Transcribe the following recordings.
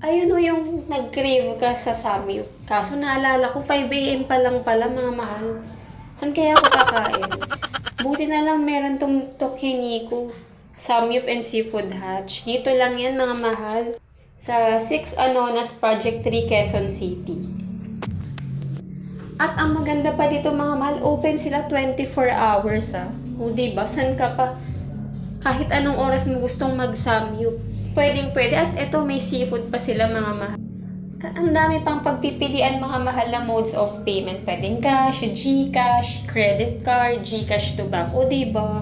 Ayun o yung nag-crave ka sa samyup. Kaso naalala ko 5 AM pa lang pala mga mahal. Saan kaya ako kakain? Buti na lang meron tong Tokeniku. Samyup and Seafood Hatch. Dito lang yan mga mahal. Sa 6 Anonas Project 3 Quezon City. At ang maganda pa dito mga mahal, open sila 24 hours O diba, saan ka pa? Kahit anong oras mo gustong mag-samyup. Pwedeng pwede at eto may seafood pa sila mga mahal. At ang dami pang pagpipilian mga mahal na modes of payment. Pwedeng cash, GCash, credit card, GCash to bank. O diba?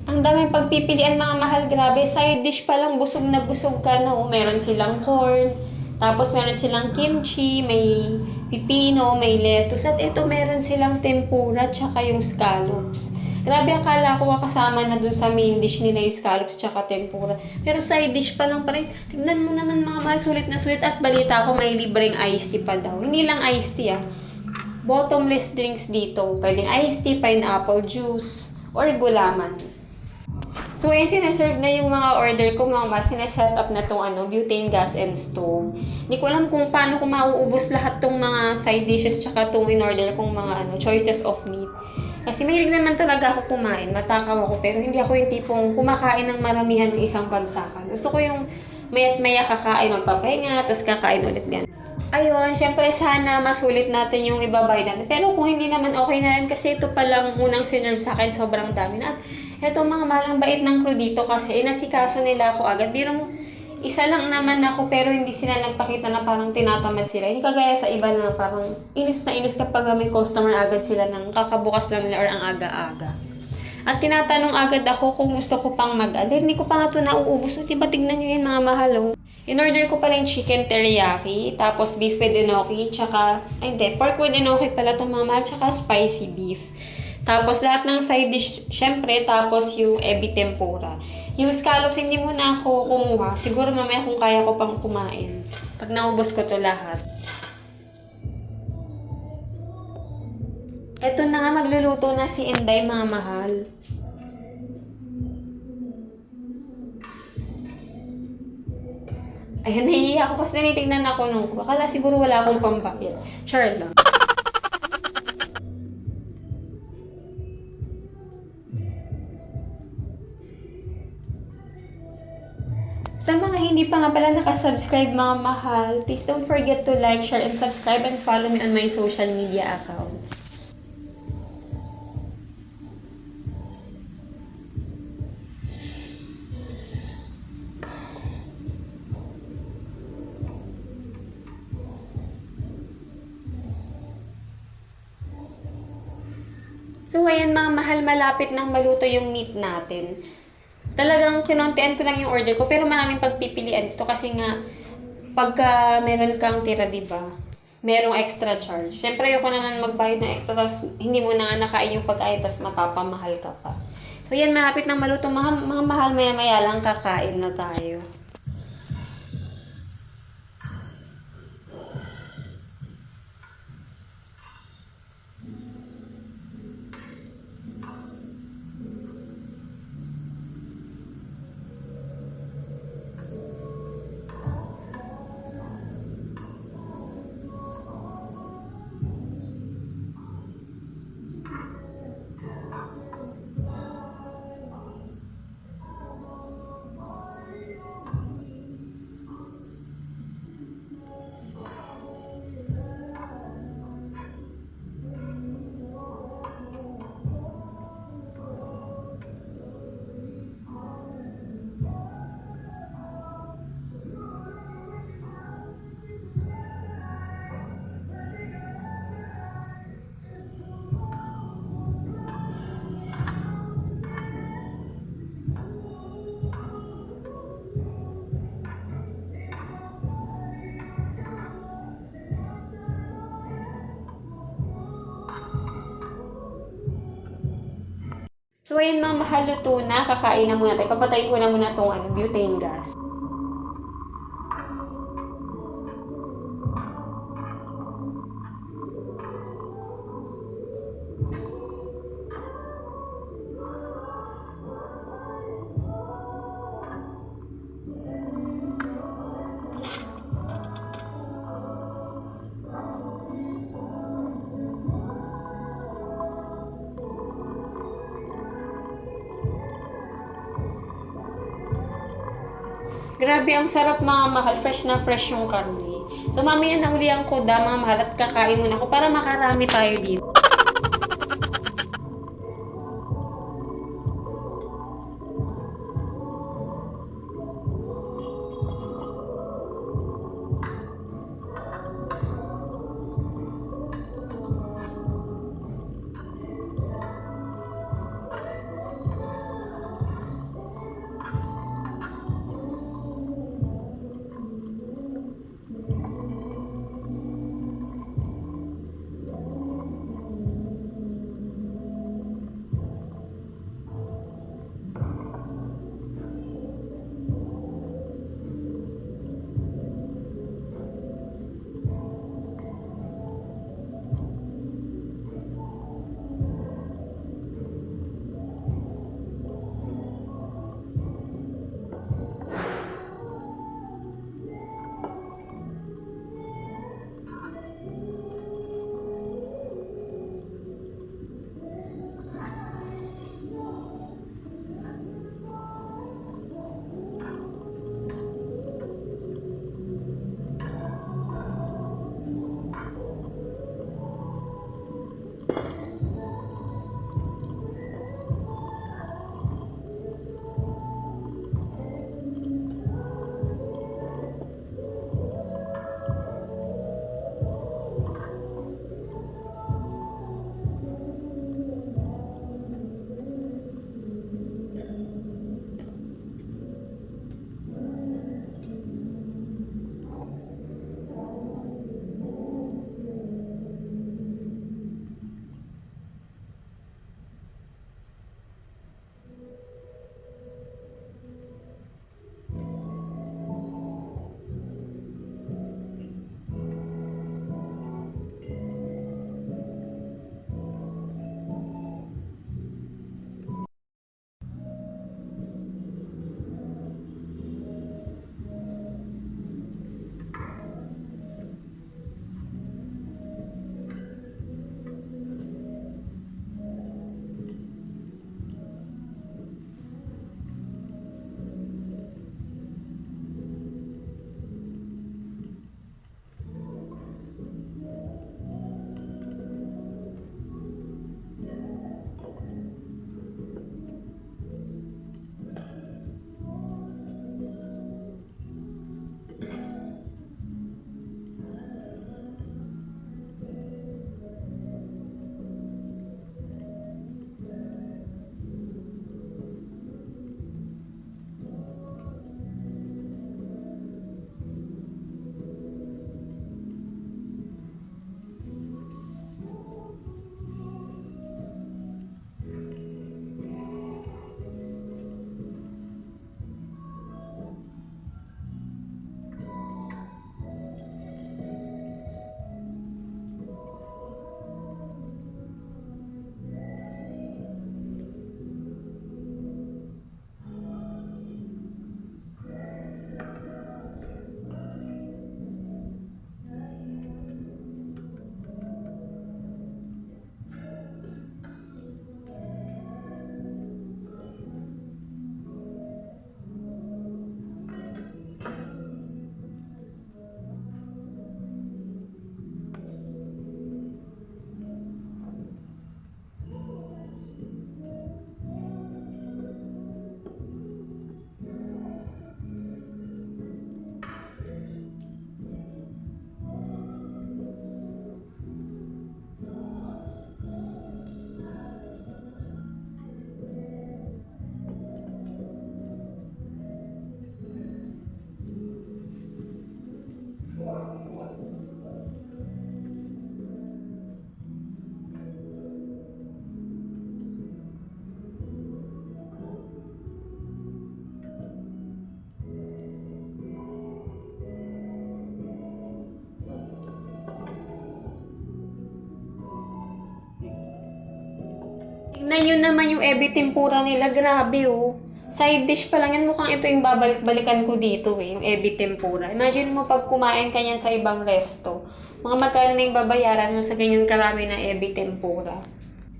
Ang daming pagpipilian mga mahal, grabe. Side dish pa lang, busog na busog ka na. Meron silang corn, tapos meron silang kimchi, may pipino, may lettuce. At ito meron silang tempura, tsaka yung scallops. Grabe, akala ko kasama na dun sa main dish nila yung scallops tsaka tempura. Pero side dish pa lang pa rin. Tignan mo naman mga mahal, sulit na sulit. At balita ko may libreng iced tea pa daw. Hindi lang iced tea bottomless drinks dito. Pwedeng iced tea, pineapple juice, or gulaman. So, ayun, sineserve na yung mga order ko, mga mas, sineset up na tong butane gas and stove. Hindi ko alam kung paano ko mauubos lahat tong mga side dishes tsaka tong in-order kong mga choices of meat. Kasi mahilig naman talaga ako kumain, matakaw ako, pero hindi ako yung tipong kumakain ng maramihan ng isang bagsakan. Gusto ko yung maya't maya kakain, magpapahinga, tapos kakain ulit ganun. Ayun, syempre sana masulit natin yung ibabayad natin. Pero kung hindi naman okay na rin kasi ito palang unang sinerve sa akin, sobrang dami na. At eto mga malang bait ng crew dito kasi inasikaso nila ako agad. Birong isa lang naman ako pero hindi sila nagpakita na parang tinatamad sila. Hindi kagaya sa iba na parang inis na inis kapag may customer agad sila ng kakabukas lang nila or ang aga-aga. At tinatanong agad ako kung gusto ko pang mag-add. Hindi ko pa nga ito nauubos. So, diba tignan nyo yun mga mahalo. In-order ko pala yung chicken teriyaki, tapos beef with enoki, tsaka, ay hindi, pork with enoki pala itong mga mahal, tsaka spicy beef. Tapos lahat ng side dish, syempre, tapos yung ebi tempura. Yung scallops, hindi mo na ako kumuha. Siguro mamaya kung kaya ko pang kumain. Pag naubos ko to lahat. Eto na nga, magluluto na si Inday mga mahal. Ayun, nahihiya ako kasi tinitignan ako nung akala siguro wala akong pambayad. Char lang. Sa mga hindi pa nga pala nakasubscribe mga mahal, please don't forget to like, share, and subscribe and follow me on my social media accounts. So, ayan mga mahal, malapit nang maluto yung meat natin. Talagang kinontian ko lang yung order ko, pero maraming pagpipilian ito kasi nga, pagka meron kang tira, diba? Merong extra charge. Siyempre, ayoko naman magbayad ng extra, tapos hindi mo na nga nakain yung pag-ayos, tapos mapapamahal ka pa. So, yan, malapit nang maluto. Mga mahal, maya-maya lang kakain na tayo. So, ayun mga mahal, luto na. Kakain na muna tayo. Papatayin ko na muna itong butane gas. Grabe, ang sarap mga mahal. Fresh na fresh yung karne. So, mamaya na uli ang koda mga mahal at kakain muna ako para makarami tayo dito. Tignan nyo naman yung ebi tempura nila. Grabe oh. Side dish pa lang yan. Mukhang ito yung babalik-balikan ko dito eh. Yung ebi tempura. Imagine mo pag kumain ka yan sa ibang resto. Mga magkano na yung babayaran mo sa ganyan karami na ebi tempura.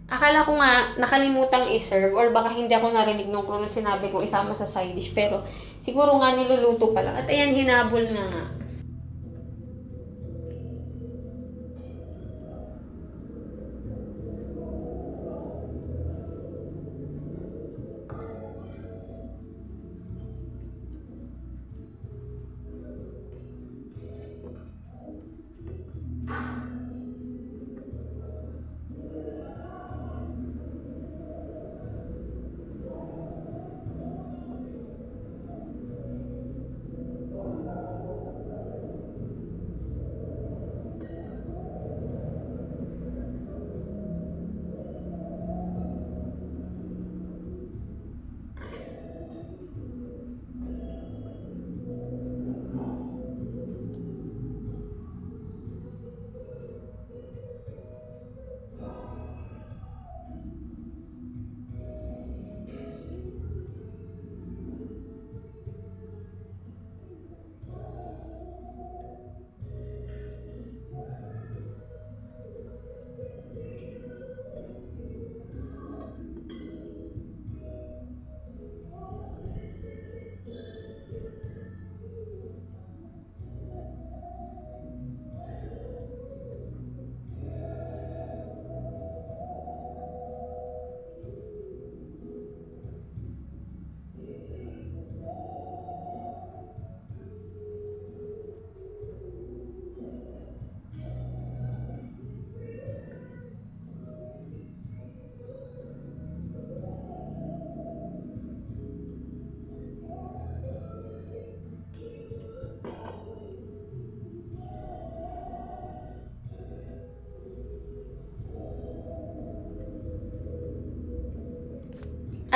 Akala ko nga nakalimutang i-serve or baka hindi ako narinig nung kung sinabi ko isama sa side dish. Pero siguro nga niluluto pa lang. At ayan, hinabol na nga.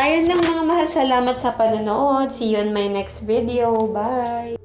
Ayun lang mga mahal, salamat sa panonood. See you on my next video. Bye!